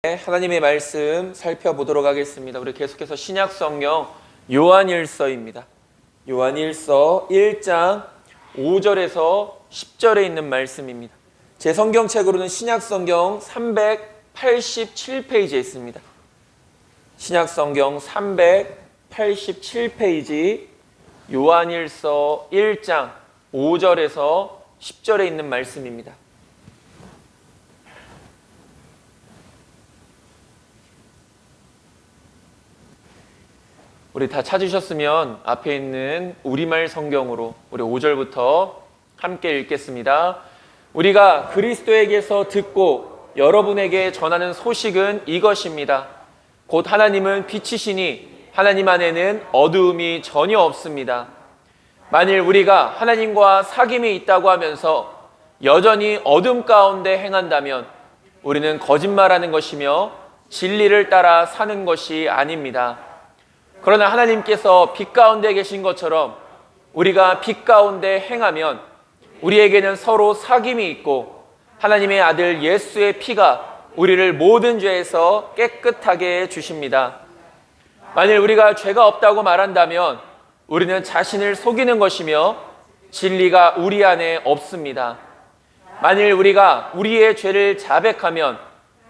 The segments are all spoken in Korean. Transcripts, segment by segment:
하나님의 말씀 살펴보도록 하겠습니다. 우리 계속해서 신약 성경 요한일서입니다. 요한일서 1장 5절에서 10절에 있는 말씀입니다. 제 성경책으로는 신약 성경 387페이지에 있습니다. 신약 성경 387페이지 요한일서 1장 5절에서 10절에 있는 말씀입니다. 우리 다 찾으셨으면 앞에 있는 우리말 성경으로 우리 5절부터 함께 읽겠습니다. 우리가 그리스도에게서 듣고 여러분에게 전하는 소식은 이것입니다. 곧 하나님은 빛이시니 하나님 안에는 어두움이 전혀 없습니다. 만일 우리가 하나님과 사귐이 있다고 하면서 여전히 어둠 가운데 행한다면 우리는 거짓말하는 것이며 진리를 따라 사는 것이 아닙니다. 그러나 하나님께서 빛 가운데 계신 것처럼 우리가 빛 가운데 행하면 우리에게는 서로 사귐이 있고 하나님의 아들 예수의 피가 우리를 모든 죄에서 깨끗하게 해주십니다. 만일 우리가 죄가 없다고 말한다면 우리는 자신을 속이는 것이며 진리가 우리 안에 없습니다. 만일 우리가 우리의 죄를 자백하면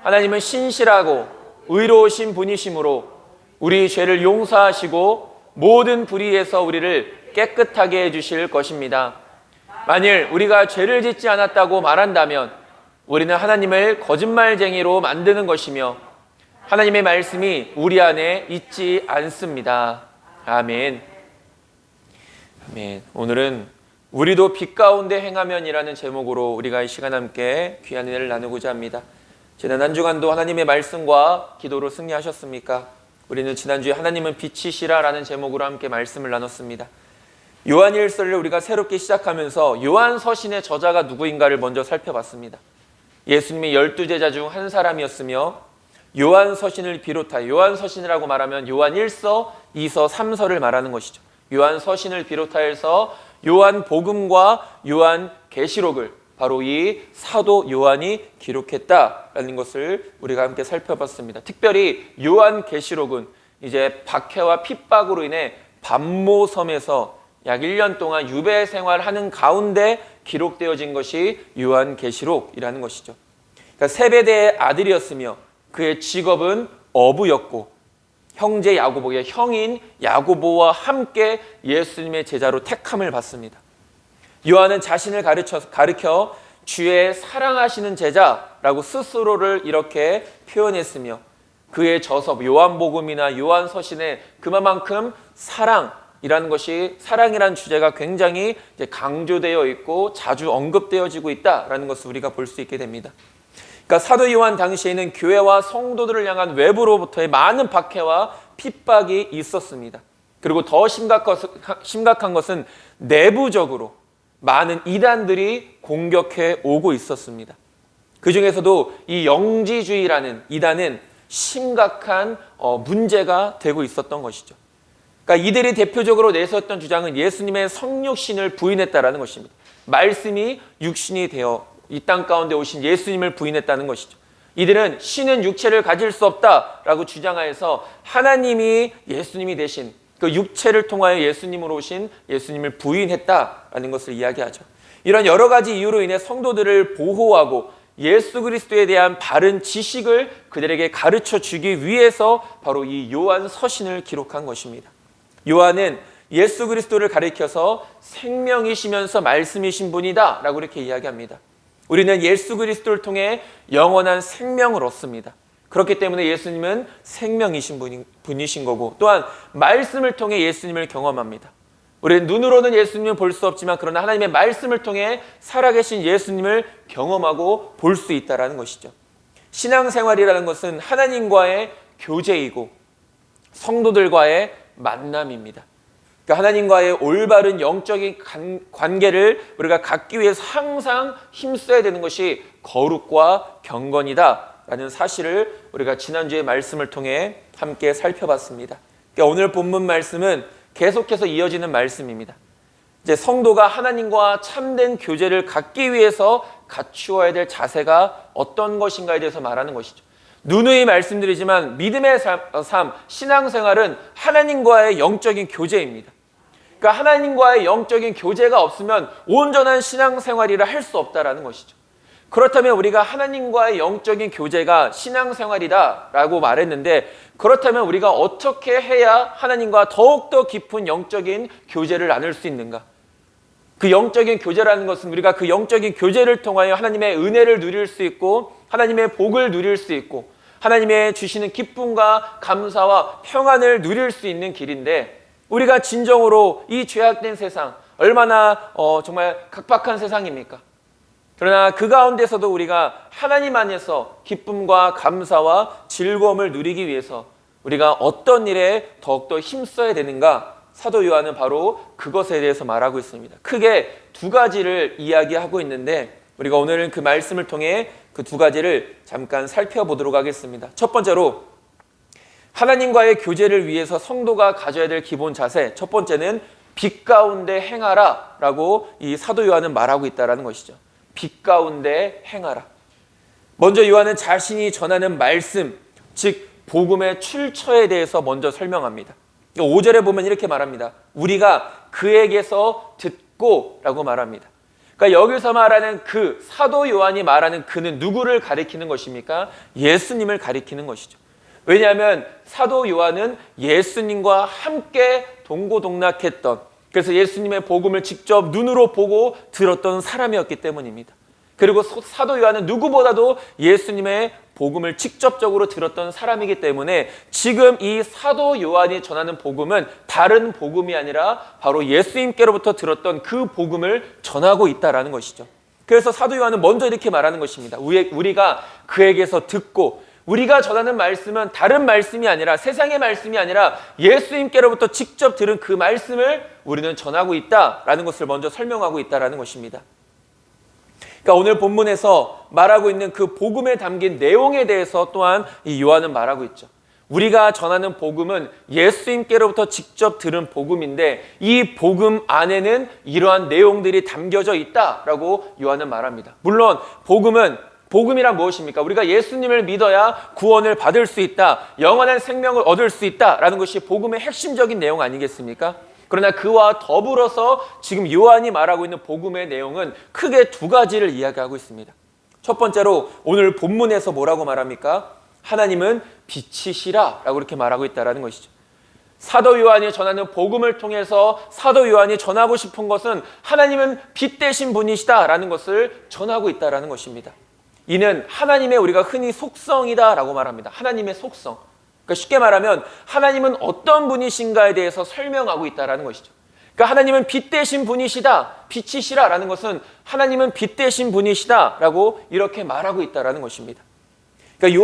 하나님은 신실하고 의로우신 분이시므로 우리 죄를 용서하시고 모든 불의에서 우리를 깨끗하게 해주실 것입니다. 만일 우리가 죄를 짓지 않았다고 말한다면 우리는 하나님을 거짓말쟁이로 만드는 것이며 하나님의 말씀이 우리 안에 있지 않습니다. 아멘. 아멘. 오늘은 우리도 빛 가운데 행하면이라는 제목으로 우리가 이 시간 함께 귀한 은혜를 나누고자 합니다. 지난 한 주간도 하나님의 말씀과 기도로 승리하셨습니까? 우리는 지난주에 하나님은 빛이시라 라는 제목으로 함께 말씀을 나눴습니다. 요한일서를 우리가 새롭게 시작하면서 요한서신의 저자가 누구인가를 먼저 살펴봤습니다. 예수님의 12제자 중 한 사람이었으며 요한서신을 비롯하여, 요한서신이라고 말하면 요한일서, 2서, 3서를 말하는 것이죠. 요한서신을 비롯하여서 요한복음과 요한계시록을 바로 이 사도 요한이 기록했다라는 것을 우리가 함께 살펴봤습니다. 특별히 요한계시록은 이제 박해와 핍박으로 인해 반모섬에서 약 1년 동안 유배 생활하는 가운데 기록되어진 것이 요한계시록이라는 것이죠. 그러니까 세베대의 아들이었으며 그의 직업은 어부였고 형제 야고보의 형인 야고보와 함께 예수님의 제자로 택함을 받습니다. 요한은 자신을 가르쳐 주의 사랑하시는 제자라고 스스로를 이렇게 표현했으며 그의 저서 요한복음이나 요한서신에 그만큼 사랑이라는 것이, 사랑이라는 주제가 굉장히 강조되어 있고 자주 언급되어지고 있다라는 것을 우리가 볼 수 있게 됩니다. 그러니까 사도 요한 당시에는 교회와 성도들을 향한 외부로부터의 많은 박해와 핍박이 있었습니다. 그리고 더 심각한 것은 내부적으로 많은 이단들이 공격해 오고 있었습니다. 그 중에서도 이 영지주의라는 이단은 심각한 문제가 되고 있었던 것이죠. 그러니까 이들이 대표적으로 내세웠던 주장은 예수님의 성육신을 부인했다라는 것입니다. 말씀이 육신이 되어 이 땅 가운데 오신 예수님을 부인했다는 것이죠. 이들은 신은 육체를 가질 수 없다라고 주장하여서 하나님이 예수님이 되신 그 육체를 통하여 예수님으로 오신 예수님을 부인했다라는 것을 이야기하죠. 이런 여러 가지 이유로 인해 성도들을 보호하고 예수 그리스도에 대한 바른 지식을 그들에게 가르쳐 주기 위해서 바로 이 요한 서신을 기록한 것입니다. 요한은 예수 그리스도를 가리켜서 생명이시면서 말씀이신 분이다 라고 이렇게 이야기합니다. 우리는 예수 그리스도를 통해 영원한 생명을 얻습니다. 그렇기 때문에 예수님은 생명이신 분이신 거고, 또한 말씀을 통해 예수님을 경험합니다. 우리는 눈으로는 예수님을 볼 수 없지만 그러나 하나님의 말씀을 통해 살아계신 예수님을 경험하고 볼 수 있다는 것이죠. 신앙생활이라는 것은 하나님과의 교제이고 성도들과의 만남입니다. 그러니까 하나님과의 올바른 영적인 관계를 우리가 갖기 위해서 항상 힘써야 되는 것이 거룩과 경건이다 라는 사실을 우리가 지난주의 말씀을 통해 함께 살펴봤습니다. 그러니까 오늘 본문 말씀은 계속해서 이어지는 말씀입니다. 이제 성도가 하나님과 참된 교제를 갖기 위해서 갖추어야 될 자세가 어떤 것인가에 대해서 말하는 것이죠. 누누이 말씀드리지만 믿음의 삶, 신앙생활은 하나님과의 영적인 교제입니다. 그러니까 하나님과의 영적인 교제가 없으면 온전한 신앙생활이라 할 수 없다라는 것이죠. 그렇다면 우리가 하나님과의 영적인 교제가 신앙생활이다라고 말했는데, 그렇다면 우리가 어떻게 해야 하나님과 더욱더 깊은 영적인 교제를 나눌 수 있는가? 그 영적인 교제라는 것은 우리가 그 영적인 교제를 통하여 하나님의 은혜를 누릴 수 있고 하나님의 복을 누릴 수 있고 하나님의 주시는 기쁨과 감사와 평안을 누릴 수 있는 길인데, 우리가 진정으로 이 죄악된 세상, 얼마나 정말 각박한 세상입니까? 그러나 그 가운데서도 우리가 하나님 안에서 기쁨과 감사와 즐거움을 누리기 위해서 우리가 어떤 일에 더욱더 힘써야 되는가? 사도 요한은 바로 그것에 대해서 말하고 있습니다. 크게 두 가지를 이야기하고 있는데, 우리가 오늘은 그 말씀을 통해 그 두 가지를 잠깐 살펴보도록 하겠습니다. 첫 번째로 하나님과의 교제를 위해서 성도가 가져야 될 기본 자세, 첫 번째는 빛 가운데 행하라 라고 이 사도 요한은 말하고 있다는 것이죠. 빛 가운데 행하라. 먼저 요한은 자신이 전하는 말씀, 즉 복음의 출처에 대해서 먼저 설명합니다. 5절에 보면 이렇게 말합니다. 우리가 그에게서 듣고 라고 말합니다. 그러니까 여기서 말하는 그, 사도 요한이 말하는 그는 누구를 가리키는 것입니까? 예수님을 가리키는 것이죠. 왜냐하면 사도 요한은 예수님과 함께 동고동락했던, 그래서 예수님의 복음을 직접 눈으로 보고 들었던 사람이었기 때문입니다. 그리고 사도 요한은 누구보다도 예수님의 복음을 직접적으로 들었던 사람이기 때문에 지금 이 사도 요한이 전하는 복음은 다른 복음이 아니라 바로 예수님께로부터 들었던 그 복음을 전하고 있다는 것이죠. 그래서 사도 요한은 먼저 이렇게 말하는 것입니다. 우리가 그에게서 듣고, 우리가 전하는 말씀은 다른 말씀이 아니라, 세상의 말씀이 아니라 예수님께로부터 직접 들은 그 말씀을 우리는 전하고 있다라는 것을 먼저 설명하고 있다는 것입니다. 그러니까 오늘 본문에서 말하고 있는 그 복음에 담긴 내용에 대해서 또한 이 요한은 말하고 있죠. 우리가 전하는 복음은 예수님께로부터 직접 들은 복음인데, 이 복음 안에는 이러한 내용들이 담겨져 있다라고 요한은 말합니다. 물론 복음이란 무엇입니까? 우리가 예수님을 믿어야 구원을 받을 수 있다, 영원한 생명을 얻을 수 있다라는 것이 복음의 핵심적인 내용 아니겠습니까? 그러나 그와 더불어서 지금 요한이 말하고 있는 복음의 내용은 크게 두 가지를 이야기하고 있습니다. 첫 번째로 오늘 본문에서 뭐라고 말합니까? 하나님은 빛이시라 라고 이렇게 말하고 있다는 것이죠. 사도 요한이 전하는 복음을 통해서 사도 요한이 전하고 싶은 것은 하나님은 빛 되신 분이시다라는 것을 전하고 있다는 것입니다. 이는 하나님의, 우리가 흔히 속성이다라고 말합니다. 하나님의 속성. 그러니까 쉽게 말하면 하나님은 어떤 분이신가에 대해서 설명하고 있다는 것이죠. 그러니까 하나님은 빛 되신 분이시다, 빛이시라라는 것은 하나님은 빛 되신 분이시다라고 이렇게 말하고 있다는 것입니다. 그러니까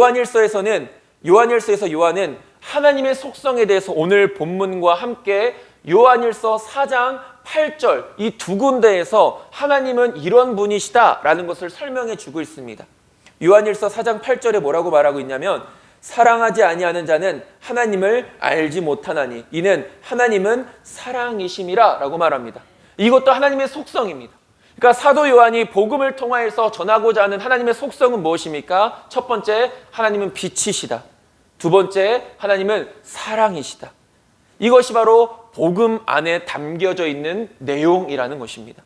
요한일서에서 요한은 하나님의 속성에 대해서 오늘 본문과 함께 요한일서 4장 8절 이 두 군데에서 하나님은 이런 분이시다라는 것을 설명해 주고 있습니다. 요한일서 4장 8절에 뭐라고 말하고 있냐면, 사랑하지 아니하는 자는 하나님을 알지 못하나니 이는 하나님은 사랑이심이라 라고 말합니다. 이것도 하나님의 속성입니다. 그러니까 사도 요한이 복음을 통하여서 전하고자 하는 하나님의 속성은 무엇입니까? 첫 번째, 하나님은 빛이시다. 두 번째, 하나님은 사랑이시다. 이것이 바로 복음 안에 담겨져 있는 내용이라는 것입니다.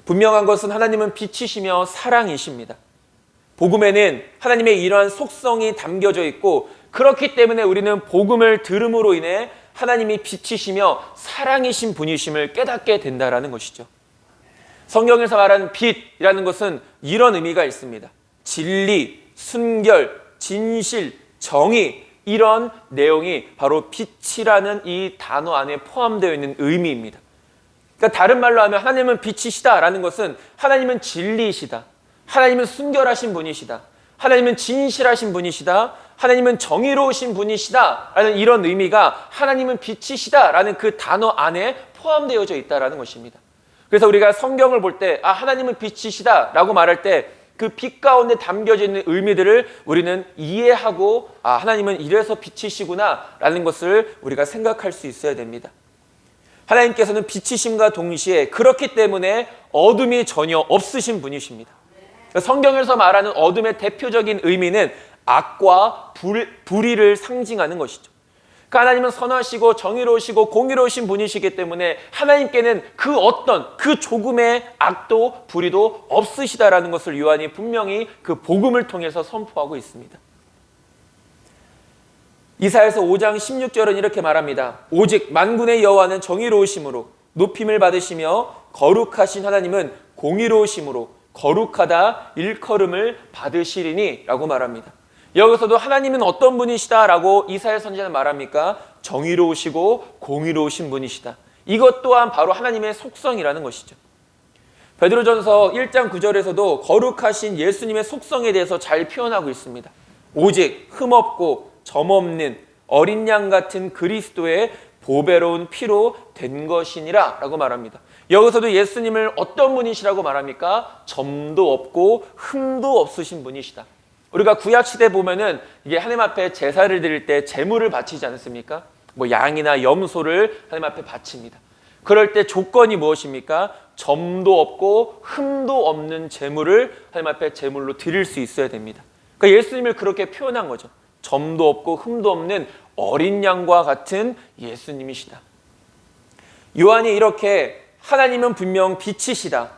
분명한 것은 하나님은 빛이시며 사랑이십니다. 복음에는 하나님의 이러한 속성이 담겨져 있고, 그렇기 때문에 우리는 복음을 들음으로 인해 하나님이 빛이시며 사랑이신 분이심을 깨닫게 된다는 것이죠. 성경에서 말하는 빛이라는 것은 이런 의미가 있습니다. 진리, 순결, 진실, 정의, 이런 내용이 바로 빛이라는 이 단어 안에 포함되어 있는 의미입니다. 그러니까 다른 말로 하면 하나님은 빛이시다라는 것은 하나님은 진리이시다, 하나님은 순결하신 분이시다, 하나님은 진실하신 분이시다, 하나님은 정의로우신 분이시다 라는 이런 의미가 하나님은 빛이시다 라는 그 단어 안에 포함되어져 있다는 것입니다. 그래서 우리가 성경을 볼 때 하나님은 빛이시다 라고 말할 때 그 빛 가운데 담겨져 있는 의미들을 우리는 이해하고 하나님은 이래서 빛이시구나 라는 것을 우리가 생각할 수 있어야 됩니다. 하나님께서는 빛이심과 동시에 그렇기 때문에 어둠이 전혀 없으신 분이십니다. 성경에서 말하는 어둠의 대표적인 의미는 악과 불의를 상징하는 것이죠. 그러니까 하나님은 선하시고 정의로우시고 공의로우신 분이시기 때문에 하나님께는 그 조금의 악도 불의도 없으시다라는 것을 요한이 분명히 그 복음을 통해서 선포하고 있습니다. 이사야서 5장 16절은 이렇게 말합니다. 오직 만군의 여호와는 정의로우심으로 높임을 받으시며 거룩하신 하나님은 공의로우심으로 거룩하다 일컬음을 받으시리니 라고 말합니다. 여기서도 하나님은 어떤 분이시다 라고 이사야 선지자는 말합니까? 정의로우시고 공의로우신 분이시다. 이것 또한 바로 하나님의 속성이라는 것이죠. 베드로전서 1장 9절에서도 거룩하신 예수님의 속성에 대해서 잘 표현하고 있습니다. 오직 흠없고 점없는 어린 양 같은 그리스도의 보배로운 피로 된 것이니라 라고 말합니다. 여기서도 예수님을 어떤 분이시라고 말합니까? 점도 없고 흠도 없으신 분이시다. 우리가 구약시대 보면은 이게 하나님 앞에 제사를 드릴 때 제물을 바치지 않습니까? 뭐 양이나 염소를 하나님 앞에 바칩니다. 그럴 때 조건이 무엇입니까? 점도 없고 흠도 없는 제물을 하나님 앞에 제물로 드릴 수 있어야 됩니다. 그러니까 예수님을 그렇게 표현한 거죠. 점도 없고 흠도 없는 어린 양과 같은 예수님이시다. 요한이 이렇게 하나님은 분명 빛이시다.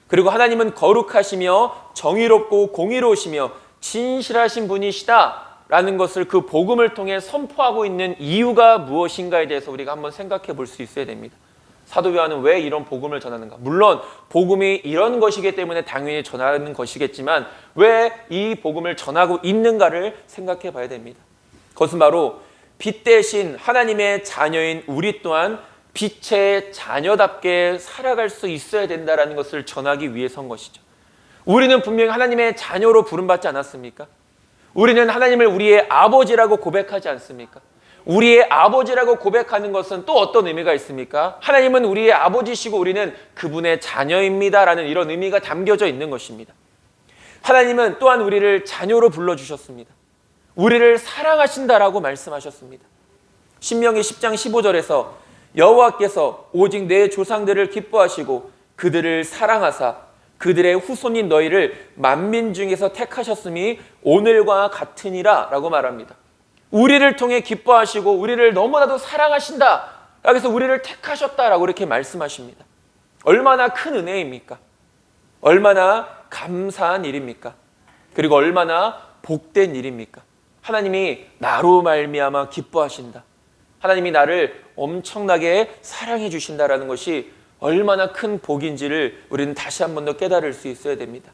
그리고 하나님은 거룩하시며 정의롭고 공의로우시며 진실하신 분이시다 라는 것을 그 복음을 통해 선포하고 있는 이유가 무엇인가에 대해서 우리가 한번 생각해 볼 수 있어야 됩니다. 사도 요한은 왜 이런 복음을 전하는가? 물론 복음이 이런 것이기 때문에 당연히 전하는 것이겠지만 왜 이 복음을 전하고 있는가를 생각해 봐야 됩니다. 그것은 바로 빛 대신 하나님의 자녀인 우리 또한 빛의 자녀답게 살아갈 수 있어야 된다는 것을 전하기 위해서인 것이죠. 우리는 분명히 하나님의 자녀로 부름받지 않았습니까? 우리는 하나님을 우리의 아버지라고 고백하지 않습니까? 우리의 아버지라고 고백하는 것은 또 어떤 의미가 있습니까? 하나님은 우리의 아버지시고 우리는 그분의 자녀입니다라는 이런 의미가 담겨져 있는 것입니다. 하나님은 또한 우리를 자녀로 불러주셨습니다. 우리를 사랑하신다라고 말씀하셨습니다. 신명기 10장 15절에서 여호와께서 오직 내 조상들을 기뻐하시고 그들을 사랑하사 그들의 후손인 너희를 만민 중에서 택하셨음이 오늘과 같으니라 라고 말합니다. 우리를 통해 기뻐하시고 우리를 너무나도 사랑하신다. 그래서 우리를 택하셨다라고 이렇게 말씀하십니다. 얼마나 큰 은혜입니까? 얼마나 감사한 일입니까? 그리고 얼마나 복된 일입니까? 하나님이 나로 말미암아 기뻐하신다. 하나님이 나를 엄청나게 사랑해 주신다라는 것이 얼마나 큰 복인지를 우리는 다시 한 번 더 깨달을 수 있어야 됩니다.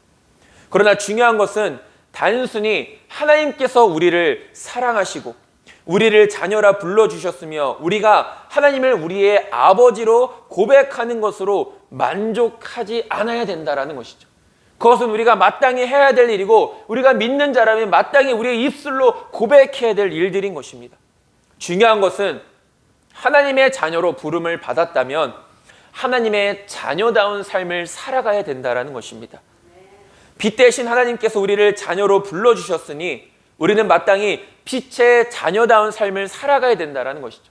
그러나 중요한 것은 단순히 하나님께서 우리를 사랑하시고 우리를 자녀라 불러주셨으며 우리가 하나님을 우리의 아버지로 고백하는 것으로 만족하지 않아야 된다는 것이죠. 그것은 우리가 마땅히 해야 될 일이고 우리가 믿는 자라면 마땅히 우리의 입술로 고백해야 될 일들인 것입니다. 중요한 것은 하나님의 자녀로 부름을 받았다면 하나님의 자녀다운 삶을 살아가야 된다는 것입니다. 빛 대신 하나님께서 우리를 자녀로 불러주셨으니 우리는 마땅히 빛의 자녀다운 삶을 살아가야 된다는 것이죠.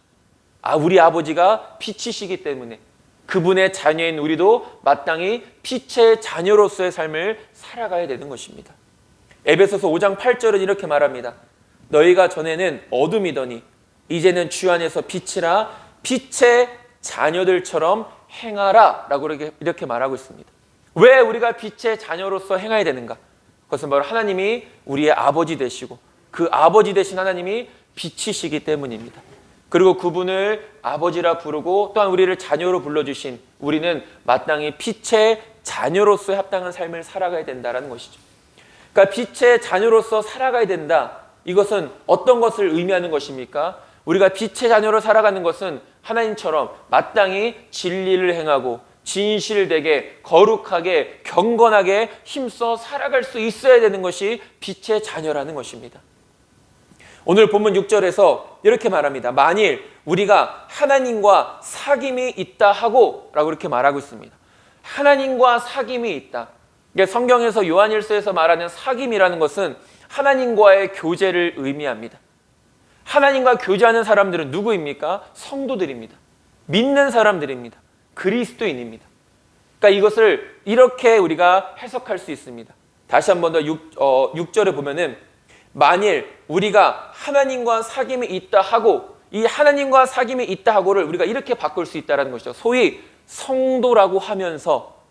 우리 아버지가 빛이시기 때문에 그분의 자녀인 우리도 마땅히 빛의 자녀로서의 삶을 살아가야 되는 것입니다. 에베소서 5장 8절은 이렇게 말합니다. 너희가 전에는 어둠이더니 이제는 주 안에서 빛이라 빛의 자녀들처럼 행하라 라고 이렇게 말하고 있습니다. 왜 우리가 빛의 자녀로서 행해야 되는가? 그것은 바로 하나님이 우리의 아버지 되시고 그 아버지 되신 하나님이 빛이시기 때문입니다. 그리고 그분을 아버지라 부르고 또한 우리를 자녀로 불러주신 우리는 마땅히 빛의 자녀로서 합당한 삶을 살아가야 된다는 것이죠. 그러니까 빛의 자녀로서 살아가야 된다. 이것은 어떤 것을 의미하는 것입니까? 우리가 빛의 자녀로 살아가는 것은 하나님처럼 마땅히 진리를 행하고 진실되게 거룩하게 경건하게 힘써 살아갈 수 있어야 되는 것이 빛의 자녀라는 것입니다. 오늘 본문 6절에서 이렇게 말합니다. 만일 우리가 하나님과 사귐이 있다 하고 라고 이렇게 말하고 있습니다. 하나님과 사귐이 있다. 이게 성경에서 요한일서에서 말하는 사귐이라는 것은 하나님과의 교제를 의미합니다. 하나님과 교제하는 사람들은 누구입니까? 성도들입니다. 믿는 사람들입니다. 그리스도인입니다. 그러니까 이것을 이렇게 우리가 해석할 수 있습니다. 다시 한 번 더 6절에 보면은 만일 우리가 하나님과 사귐이 있다 하고 이 하나님과 사귐이 있다 하고를 우리가 이렇게 바꿀 수 있다는 것이죠. 소위 성도라고 하면서,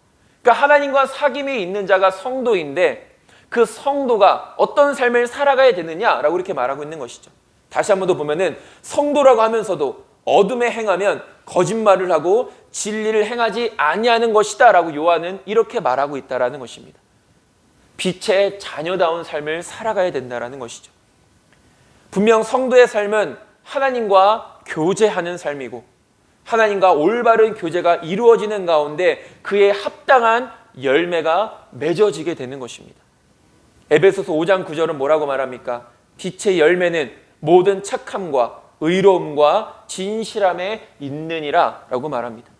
그러니까 하나님과 사귐이 있는 자가 성도인데 그 성도가 어떤 삶을 살아가야 되느냐라고 이렇게 말하고 있는 것이죠. 다시 한 번 더 보면은 성도라고 하면서도 어둠에 행하면 거짓말을 하고 진리를 행하지 아니하는 것이다 라고 요한은 이렇게 말하고 있다는 것입니다. 빛의 자녀다운 삶을 살아가야 된다는 것이죠. 분명 성도의 삶은 하나님과 교제하는 삶이고 하나님과 올바른 교제가 이루어지는 가운데 그에 합당한 열매가 맺어지게 되는 것입니다. 에베소서 5장 9절은 뭐라고 말합니까? 빛의 열매는 모든 착함과 의로움과 진실함에 있느니라 라고 말합니다.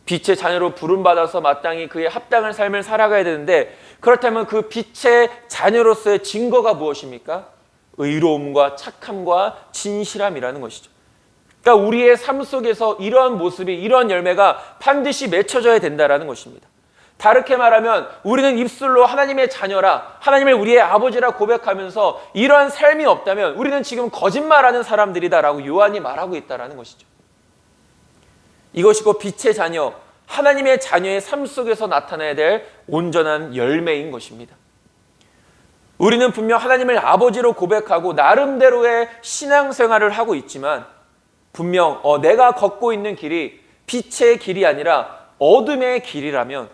빛의 자녀로 부름받아서 마땅히 그에 합당한 삶을 살아가야 되는데, 그렇다면 그 빛의 자녀로서의 증거가 무엇입니까? 의로움과 착함과 진실함이라는 것이죠. 그러니까 우리의 삶 속에서 이러한 모습이, 이러한 열매가 반드시 맺혀져야 된다는 것입니다. 다르게 말하면 우리는 입술로 하나님의 자녀라, 하나님을 우리의 아버지라 고백하면서 이러한 삶이 없다면 우리는 지금 거짓말하는 사람들이다라고 요한이 말하고 있다는 것이죠. 이것이 곧 빛의 자녀, 하나님의 자녀의 삶 속에서 나타나야 될 온전한 열매인 것입니다. 우리는 분명 하나님을 아버지로 고백하고 나름대로의 신앙생활을 하고 있지만 분명 내가 걷고 있는 길이 빛의 길이 아니라 어둠의 길이라면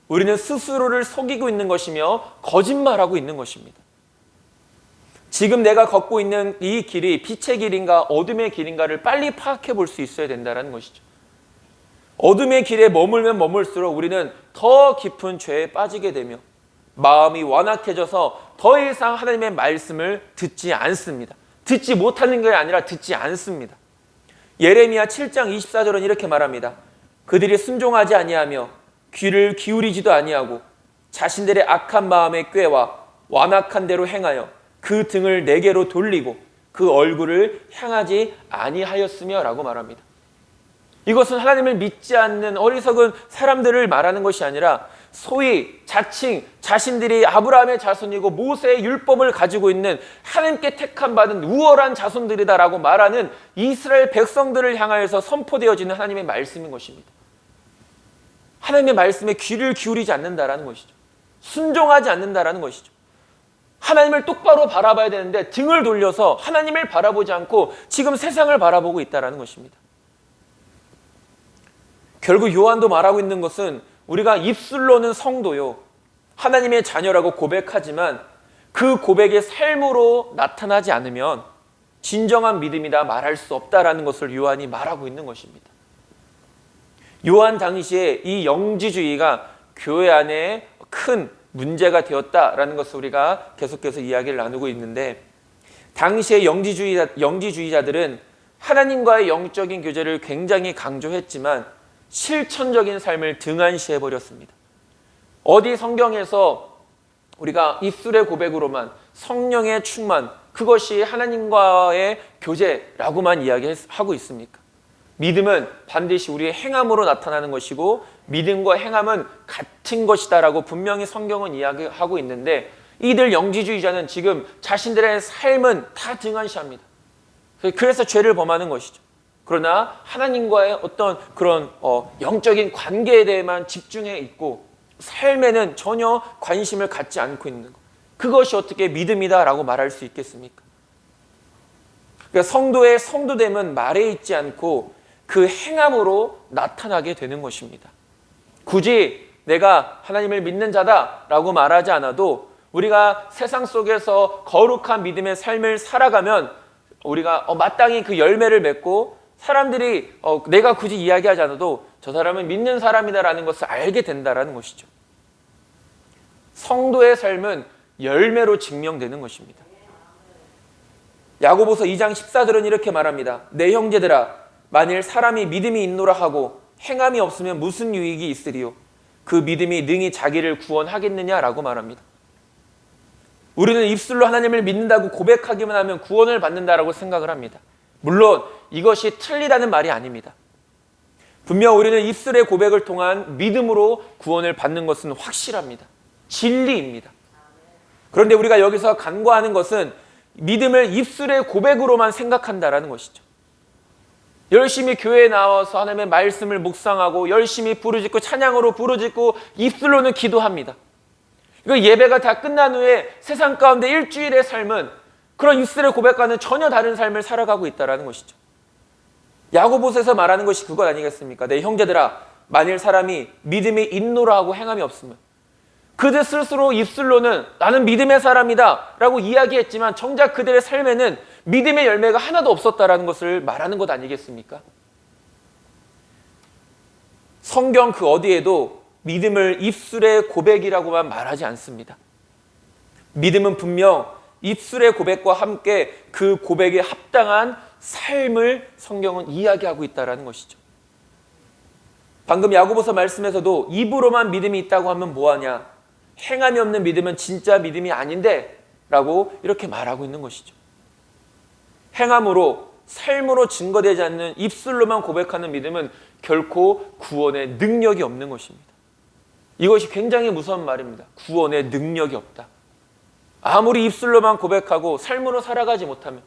우리는 스스로를 속이고 있는 것이며 거짓말하고 있는 것입니다. 지금 내가 걷고 있는 이 길이 빛의 길인가 어둠의 길인가를 빨리 파악해 볼 수 있어야 된다는 것이죠. 어둠의 길에 머물면 머물수록 우리는 더 깊은 죄에 빠지게 되며 마음이 완악해져서 더 이상 하나님의 말씀을 듣지 않습니다. 듣지 못하는 게 아니라 듣지 않습니다. 예레미야 7장 24절은 이렇게 말합니다. 그들이 순종하지 아니하며 귀를 기울이지도 아니하고 자신들의 악한 마음에 꾀와 완악한 대로 행하여 그 등을 내게로 돌리고 그 얼굴을 향하지 아니하였으며 라고 말합니다. 이것은 하나님을 믿지 않는 어리석은 사람들을 말하는 것이 아니라 소위 자칭 자신들이 아브라함의 자손이고 모세의 율법을 가지고 있는 하나님께 택함 받은 우월한 자손들이다라고 말하는 이스라엘 백성들을 향하여서 선포되어지는 하나님의 말씀인 것입니다. 하나님의 말씀에 귀를 기울이지 않는다라는 것이죠. 순종하지 않는다라는 것이죠. 하나님을 똑바로 바라봐야 되는데 등을 돌려서 하나님을 바라보지 않고 지금 세상을 바라보고 있다라는 것입니다. 결국 요한도 말하고 있는 것은 우리가 입술로는 성도요, 하나님의 자녀라고 고백하지만 그 고백의 삶으로 나타나지 않으면 진정한 믿음이다 말할 수 없다라는 것을 요한이 말하고 있는 것입니다. 요한 당시에 이 영지주의가 교회 안에 큰 문제가 되었다라는 것을 우리가 계속해서 이야기를 나누고 있는데, 당시의 영지주의자들은 하나님과의 영적인 교제를 굉장히 강조했지만 실천적인 삶을 등한시해버렸습니다. 어디 성경에서 우리가 입술의 고백으로만 성령의 충만, 그것이 하나님과의 교제라고만 이야기하고 있습니까? 믿음은 반드시 우리의 행함으로 나타나는 것이고 믿음과 행함은 같은 것이다라고 분명히 성경은 이야기하고 있는데, 이들 영지주의자는 지금 자신들의 삶은 다 등한시합니다. 그래서 죄를 범하는 것이죠. 그러나 하나님과의 어떤 그런 영적인 관계에 대해만 집중해 있고 삶에는 전혀 관심을 갖지 않고 있는 것, 그것이 어떻게 믿음이다라고 말할 수 있겠습니까? 그러니까 성도의 성도됨은 말에 있지 않고 그 행함으로 나타나게 되는 것입니다. 굳이 내가 하나님을 믿는 자다라고 말하지 않아도 우리가 세상 속에서 거룩한 믿음의 삶을 살아가면 우리가 마땅히 그 열매를 맺고 사람들이 내가 굳이 이야기하지 않아도 저 사람은 믿는 사람이다라는 것을 알게 된다는 것이죠. 성도의 삶은 열매로 증명되는 것입니다. 야고보서 2장 14절은 이렇게 말합니다. 내 형제들아, 만일 사람이 믿음이 있노라 하고 행함이 없으면 무슨 유익이 있으리요? 그 믿음이 능히 자기를 구원하겠느냐라고 말합니다. 우리는 입술로 하나님을 믿는다고 고백하기만 하면 구원을 받는다라고 생각을 합니다. 물론 이것이 틀리다는 말이 아닙니다. 분명 우리는 입술의 고백을 통한 믿음으로 구원을 받는 것은 확실합니다. 진리입니다. 그런데 우리가 여기서 간과하는 것은 믿음을 입술의 고백으로만 생각한다라는 것이죠. 열심히 교회에 나와서 하나님의 말씀을 묵상하고 열심히 부르짖고 찬양으로 부르짖고 입술로는 기도합니다. 이거 예배가 다 끝난 후에 세상 가운데 일주일의 삶은 그런 입술의 고백과는 전혀 다른 삶을 살아가고 있다는 것이죠. 야고보서에서 말하는 것이 그것 아니겠습니까? 내 형제들아, 만일 사람이 믿음이 있노라 하고 행함이 없으면, 그들 스스로 입술로는 나는 믿음의 사람이다 라고 이야기했지만 정작 그들의 삶에는 믿음의 열매가 하나도 없었다라는 것을 말하는 것 아니겠습니까? 성경 그 어디에도 믿음을 입술의 고백이라고만 말하지 않습니다. 믿음은 분명 입술의 고백과 함께 그 고백에 합당한 삶을 성경은 이야기하고 있다는 것이죠. 방금 야고보서 말씀에서도 입으로만 믿음이 있다고 하면 뭐하냐, 행함이 없는 믿음은 진짜 믿음이 아닌데 라고 이렇게 말하고 있는 것이죠. 행함으로, 삶으로 증거되지 않는 입술로만 고백하는 믿음은 결코 구원의 능력이 없는 것입니다. 이것이 굉장히 무서운 말입니다. 구원의 능력이 없다. 아무리 입술로만 고백하고 삶으로 살아가지 못하면,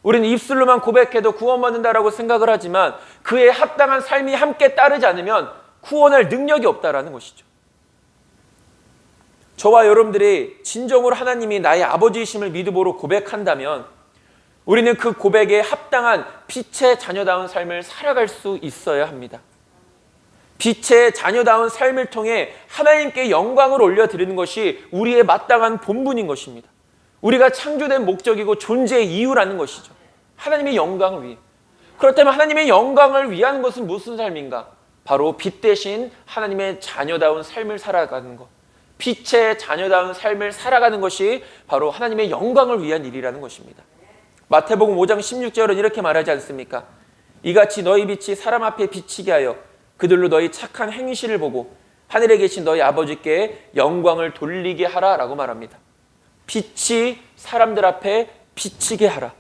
우리는 입술로만 고백해도 구원받는다라고 생각을 하지만 그에 합당한 삶이 함께 따르지 않으면 구원할 능력이 없다라는 것이죠. 저와 여러분들이 진정으로 하나님이 나의 아버지이심을 믿음으로 고백한다면 우리는 그 고백에 합당한 빛의 자녀다운 삶을 살아갈 수 있어야 합니다. 빛의 자녀다운 삶을 통해 하나님께 영광을 올려드리는 것이 우리의 마땅한 본분인 것입니다. 우리가 창조된 목적이고 존재의 이유라는 것이죠. 하나님의 영광을 위해. 그렇다면 하나님의 영광을 위한 것은 무슨 삶인가? 바로 빛 대신 하나님의 자녀다운 삶을 살아가는 것. 빛의 자녀다운 삶을 살아가는 것이 바로 하나님의 영광을 위한 일이라는 것입니다. 마태복음 5장 16절은 이렇게 말하지 않습니까? 이같이 너희 빛이 사람 앞에 비치게 하여 그들로 너희 착한 행실을 보고 하늘에 계신 너희 아버지께 영광을 돌리게 하라 라고 말합니다. 빛이 사람들 앞에 비치게 하라.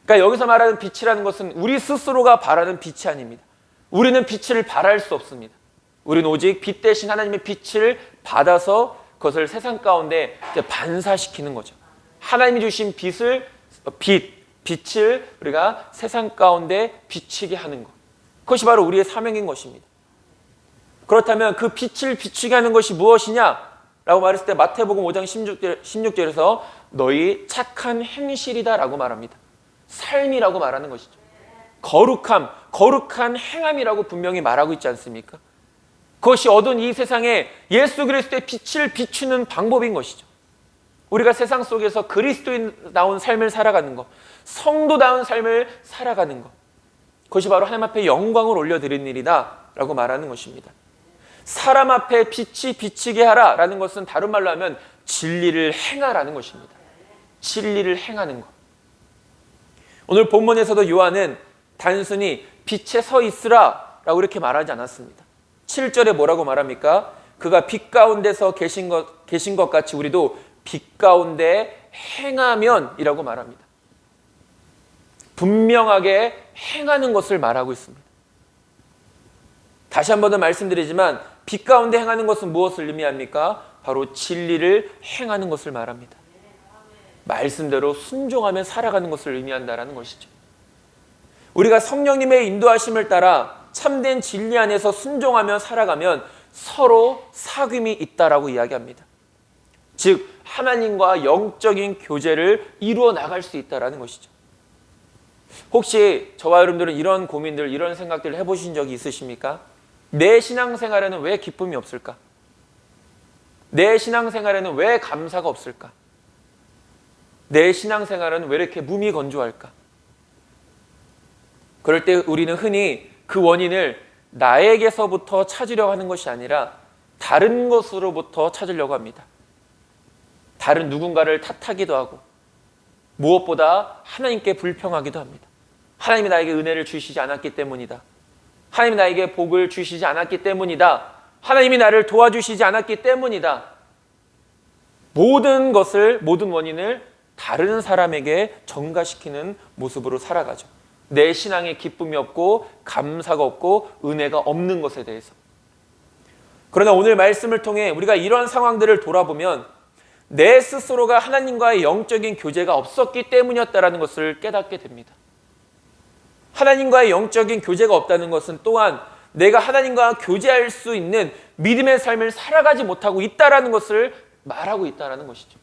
그러니까 여기서 말하는 빛이라는 것은 우리 스스로가 바라는 빛이 아닙니다. 우리는 빛을 바랄 수 없습니다. 우리는 오직 빛 대신 하나님의 빛을 받아서 그것을 세상 가운데 반사시키는 거죠. 하나님이 주신 빛을 우리가 세상 가운데 비치게 하는 것. 그것이 바로 우리의 사명인 것입니다. 그렇다면 그 빛을 비추게 하는 것이 무엇이냐? 라고 말했을 때 마태복음 5장 16절에서 너희 착한 행실이다 라고 말합니다. 삶이라고 말하는 것이죠. 거룩한 행함이라고 분명히 말하고 있지 않습니까? 그것이 어두운 이 세상에 예수 그리스도의 빛을 비추는 방법인 것이죠. 우리가 세상 속에서 그리스도인다운 삶을 살아가는 것, 성도다운 삶을 살아가는 것, 그것이 바로 하나님 앞에 영광을 올려드리는 일이다 라고 말하는 것입니다. 사람 앞에 빛이 비치게 하라라는 것은 다른 말로 하면 진리를 행하라는 것입니다. 진리를 행하는 것. 오늘 본문에서도 요한은 단순히 빛에 서 있으라 라고 이렇게 말하지 않았습니다. 7절에 뭐라고 말합니까? 그가 빛 가운데서 계신 것 같이 우리도 빛 가운데 행하면 이라고 말합니다. 분명하게 행하는 것을 말하고 있습니다. 다시 한 번 더 말씀드리지만 빛 가운데 행하는 것은 무엇을 의미합니까? 바로 진리를 행하는 것을 말합니다. 말씀대로 순종하며 살아가는 것을 의미한다는 것이죠. 우리가 성령님의 인도하심을 따라 참된 진리 안에서 순종하며 살아가면 서로 사귐이 있다라고 이야기합니다. 즉 하나님과 영적인 교제를 이루어 나갈 수 있다는 것이죠. 혹시 저와 여러분들은 이런 고민들, 이런 생각들을 해보신 적이 있으십니까? 내 신앙생활에는 왜 기쁨이 없을까? 내 신앙생활에는 왜 감사가 없을까? 내 신앙생활은 왜 이렇게 무미건조할까? 그럴 때 우리는 흔히 그 원인을 나에게서부터 찾으려고 하는 것이 아니라 다른 것으로부터 찾으려고 합니다. 다른 누군가를 탓하기도 하고 무엇보다 하나님께 불평하기도 합니다. 하나님이 나에게 은혜를 주시지 않았기 때문이다. 하나님이 나에게 복을 주시지 않았기 때문이다. 하나님이 나를 도와주시지 않았기 때문이다. 모든 원인을 다른 사람에게 전가시키는 모습으로 살아가죠. 내 신앙에 기쁨이 없고 감사가 없고 은혜가 없는 것에 대해서. 그러나 오늘 말씀을 통해 우리가 이런 상황들을 돌아보면 내 스스로가 하나님과의 영적인 교제가 없었기 때문이었다는 것을 깨닫게 됩니다. 하나님과의 영적인 교제가 없다는 것은 또한 내가 하나님과 교제할 수 있는 믿음의 삶을 살아가지 못하고 있다는 것을 말하고 있다는 것이죠.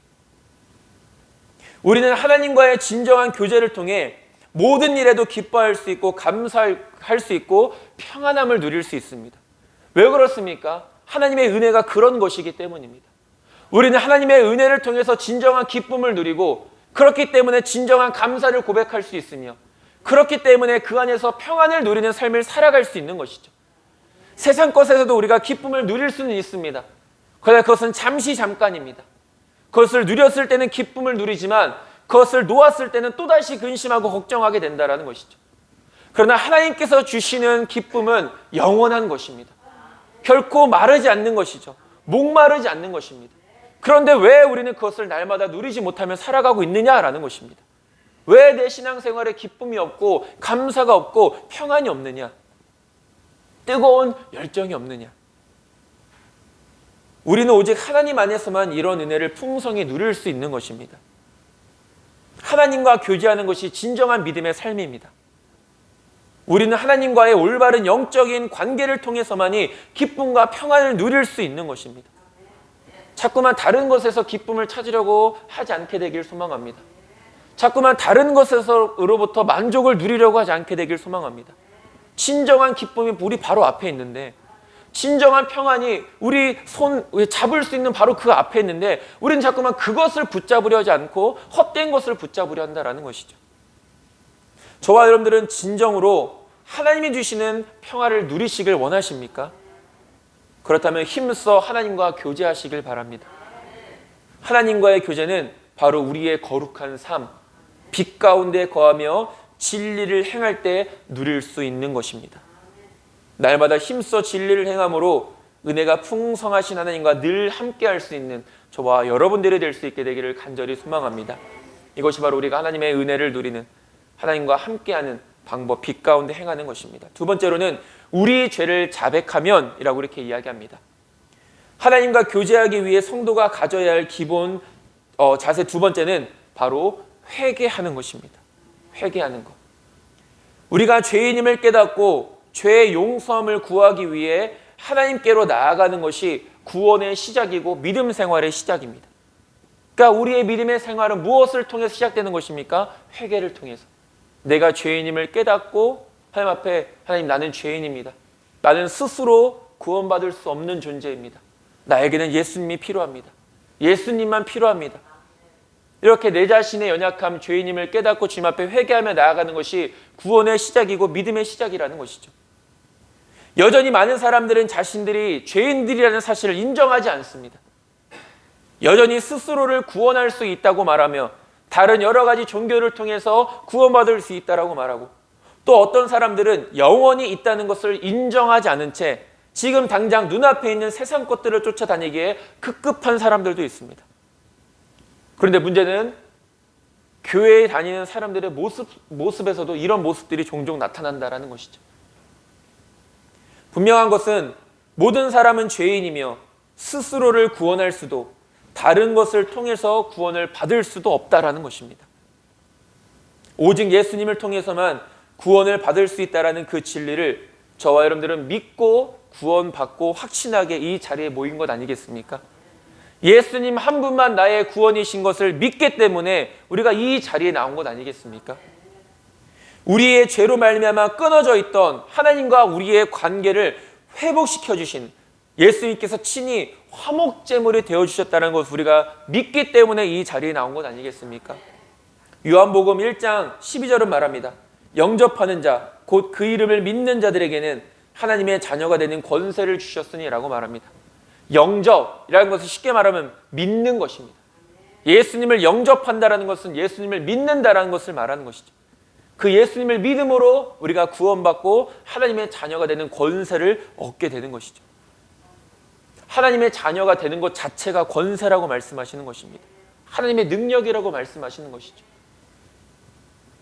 우리는 하나님과의 진정한 교제를 통해 모든 일에도 기뻐할 수 있고 감사할 수 있고 평안함을 누릴 수 있습니다. 왜 그렇습니까? 하나님의 은혜가 그런 것이기 때문입니다. 우리는 하나님의 은혜를 통해서 진정한 기쁨을 누리고 그렇기 때문에 진정한 감사를 고백할 수 있으며 그렇기 때문에 그 안에서 평안을 누리는 삶을 살아갈 수 있는 것이죠. 세상 것에서도 우리가 기쁨을 누릴 수는 있습니다. 그러나 그것은 잠깐입니다. 그것을 누렸을 때는 기쁨을 누리지만 그것을 놓았을 때는 또다시 근심하고 걱정하게 된다는 것이죠. 그러나 하나님께서 주시는 기쁨은 영원한 것입니다. 결코 마르지 않는 것이죠. 목마르지 않는 것입니다. 그런데 왜 우리는 그것을 날마다 누리지 못하며 살아가고 있느냐라는 것입니다. 왜 내 신앙생활에 기쁨이 없고 감사가 없고 평안이 없느냐? 뜨거운 열정이 없느냐? 우리는 오직 하나님 안에서만 이런 은혜를 풍성히 누릴 수 있는 것입니다. 하나님과 교제하는 것이 진정한 믿음의 삶입니다. 우리는 하나님과의 올바른 영적인 관계를 통해서만이 기쁨과 평안을 누릴 수 있는 것입니다. 자꾸만 다른 것에서 기쁨을 찾으려고 하지 않게 되길 소망합니다. 자꾸만 다른 것에서로부터 만족을 누리려고 하지 않게 되길 소망합니다. 진정한 기쁨이 우리 바로 앞에 있는데, 진정한 평안이 우리 손 잡을 수 있는 바로 그 앞에 있는데 우리는 자꾸만 그것을 붙잡으려 하지 않고 헛된 것을 붙잡으려 한다는 것이죠. 저와 여러분들은 진정으로 하나님이 주시는 평화를 누리시길 원하십니까? 그렇다면 힘써 하나님과 교제하시길 바랍니다. 하나님과의 교제는 바로 우리의 거룩한 삶, 빛 가운데 거하며 진리를 행할 때 누릴 수 있는 것입니다. 날마다 힘써 진리를 행함으로 은혜가 풍성하신 하나님과 늘 함께할 수 있는 저와 여러분들이 될 수 있게 되기를 간절히 소망합니다. 이것이 바로 우리가 하나님의 은혜를 누리는, 하나님과 함께하는 방법, 빛 가운데 행하는 것입니다. 두 번째로는 우리 죄를 자백하면 이라고 이렇게 이야기합니다. 하나님과 교제하기 위해 성도가 가져야 할 기본 자세 두 번째는 바로 회개하는 것입니다. 회개하는 것. 우리가 죄인임을 깨닫고 죄의 용서함을 구하기 위해 하나님께로 나아가는 것이 구원의 시작이고 믿음 생활의 시작입니다. 그러니까 우리의 믿음의 생활은 무엇을 통해서 시작되는 것입니까? 회개를 통해서. 내가 죄인임을 깨닫고 하나님 앞에, 하나님 나는 죄인입니다. 나는 스스로 구원받을 수 없는 존재입니다. 나에게는 예수님이 필요합니다. 예수님만 필요합니다. 이렇게 내 자신의 연약함, 죄인임을 깨닫고 주님 앞에 회개하며 나아가는 것이 구원의 시작이고 믿음의 시작이라는 것이죠. 여전히 많은 사람들은 자신들이 죄인들이라는 사실을 인정하지 않습니다. 여전히 스스로를 구원할 수 있다고 말하며 다른 여러 가지 종교를 통해서 구원받을 수 있다고 말하고, 또 어떤 사람들은 영원히 있다는 것을 인정하지 않은 채 지금 당장 눈앞에 있는 세상 것들을 쫓아다니기에 급급한 사람들도 있습니다. 그런데 문제는 교회에 다니는 사람들의 모습에서도 이런 모습들이 종종 나타난다는 것이죠. 분명한 것은 모든 사람은 죄인이며 스스로를 구원할 수도 다른 것을 통해서 구원을 받을 수도 없다라는 것입니다. 오직 예수님을 통해서만 구원을 받을 수 있다라는 그 진리를 저와 여러분들은 믿고 구원받고 확신하게 이 자리에 모인 것 아니겠습니까? 예수님 한 분만 나의 구원이신 것을 믿기 때문에 우리가 이 자리에 나온 것 아니겠습니까? 우리의 죄로 말미암아 끊어져 있던 하나님과 우리의 관계를 회복시켜 주신 예수님께서 친히 화목제물이 되어주셨다는 것을 우리가 믿기 때문에 이 자리에 나온 것 아니겠습니까? 요한복음 1장 12절은 말합니다. 영접하는 자, 곧 그 이름을 믿는 자들에게는 하나님의 자녀가 되는 권세를 주셨으니 라고 말합니다. 영접이라는 것은 쉽게 말하면 믿는 것입니다. 예수님을 영접한다는 것은 예수님을 믿는다는 것을 말하는 것이죠. 그 예수님을 믿음으로 우리가 구원받고 하나님의 자녀가 되는 권세를 얻게 되는 것이죠. 하나님의 자녀가 되는 것 자체가 권세라고 말씀하시는 것입니다. 하나님의 능력이라고 말씀하시는 것이죠.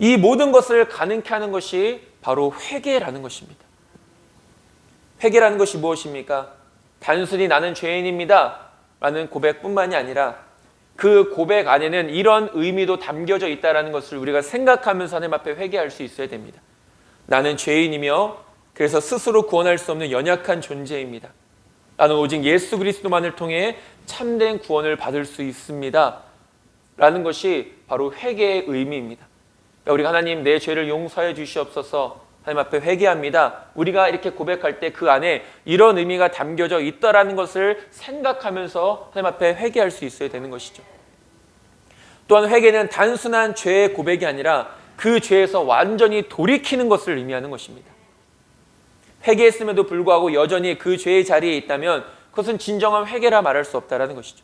이 모든 것을 가능케 하는 것이 바로 회개라는 것입니다. 회개라는 것이 무엇입니까? 단순히 나는 죄인입니다 라는 고백뿐만이 아니라 그 고백 안에는 이런 의미도 담겨져 있다는 것을 우리가 생각하면서 하나님 앞에 회개할 수 있어야 됩니다. 나는 죄인이며 그래서 스스로 구원할 수 없는 연약한 존재입니다. 나는 오직 예수 그리스도만을 통해 참된 구원을 받을 수 있습니다. 라는 것이 바로 회개의 의미입니다. 그러니까 우리가 하나님 내 죄를 용서해 주시옵소서 하나님 앞에 회개합니다. 우리가 이렇게 고백할 때 그 안에 이런 의미가 담겨져 있다라는 것을 생각하면서 하나님 앞에 회개할 수 있어야 되는 것이죠. 또한 회개는 단순한 죄의 고백이 아니라 그 죄에서 완전히 돌이키는 것을 의미하는 것입니다. 회개했음에도 불구하고 여전히 그 죄의 자리에 있다면 그것은 진정한 회개라 말할 수 없다는 것이죠.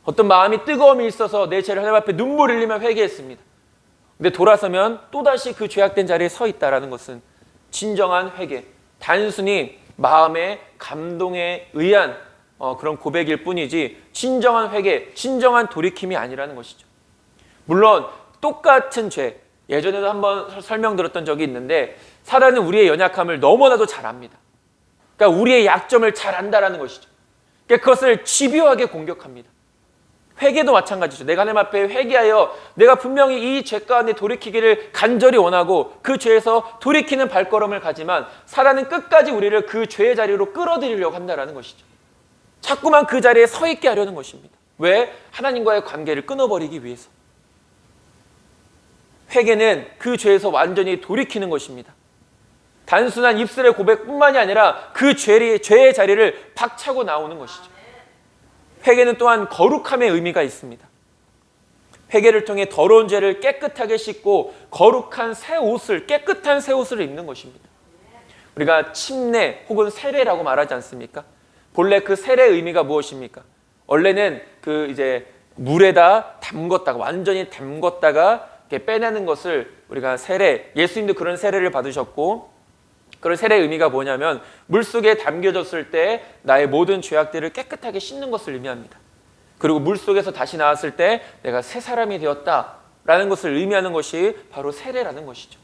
어떤 마음이 뜨거움이 있어서 내 죄를 하나님 앞에 눈물을 흘리며 회개했습니다. 근데 돌아서면 또다시 그 죄악된 자리에 서 있다는 것은 진정한 회개, 단순히 마음의 감동에 의한 그런 고백일 뿐이지 진정한 회개, 진정한 돌이킴이 아니라는 것이죠. 물론 똑같은 죄, 예전에도 한번 설명드렸던 적이 있는데 사단은 우리의 연약함을 너무나도 잘 압니다. 그러니까 우리의 약점을 잘 안다라는 것이죠. 그러니까 그것을 집요하게 공격합니다. 회개도 마찬가지죠. 내가 하나님 앞에 회개하여 내가 분명히 이 죄 가운데 돌이키기를 간절히 원하고 그 죄에서 돌이키는 발걸음을 가지만 사단은 끝까지 우리를 그 죄의 자리로 끌어들이려고 한다는 것이죠. 자꾸만 그 자리에 서 있게 하려는 것입니다. 왜? 하나님과의 관계를 끊어버리기 위해서. 회개는 그 죄에서 완전히 돌이키는 것입니다. 단순한 입술의 고백뿐만이 아니라 그 죄의 자리를 박차고 나오는 것이죠. 회개는 또한 거룩함의 의미가 있습니다. 회개를 통해 더러운 죄를 깨끗하게 씻고 거룩한 새 옷을, 깨끗한 새 옷을 입는 것입니다. 우리가 침례 혹은 세례라고 말하지 않습니까? 본래 그 세례의 의미가 무엇입니까? 원래는 그 이제 물에다 담궜다가 완전히 담궜다가 이렇게 빼내는 것을 우리가 세례, 예수님도 그런 세례를 받으셨고 그런 세례의 의미가 뭐냐면 물속에 담겨졌을 때 나의 모든 죄악들을 깨끗하게 씻는 것을 의미합니다. 그리고 물속에서 다시 나왔을 때 내가 새 사람이 되었다라는 것을 의미하는 것이 바로 세례라는 것이죠.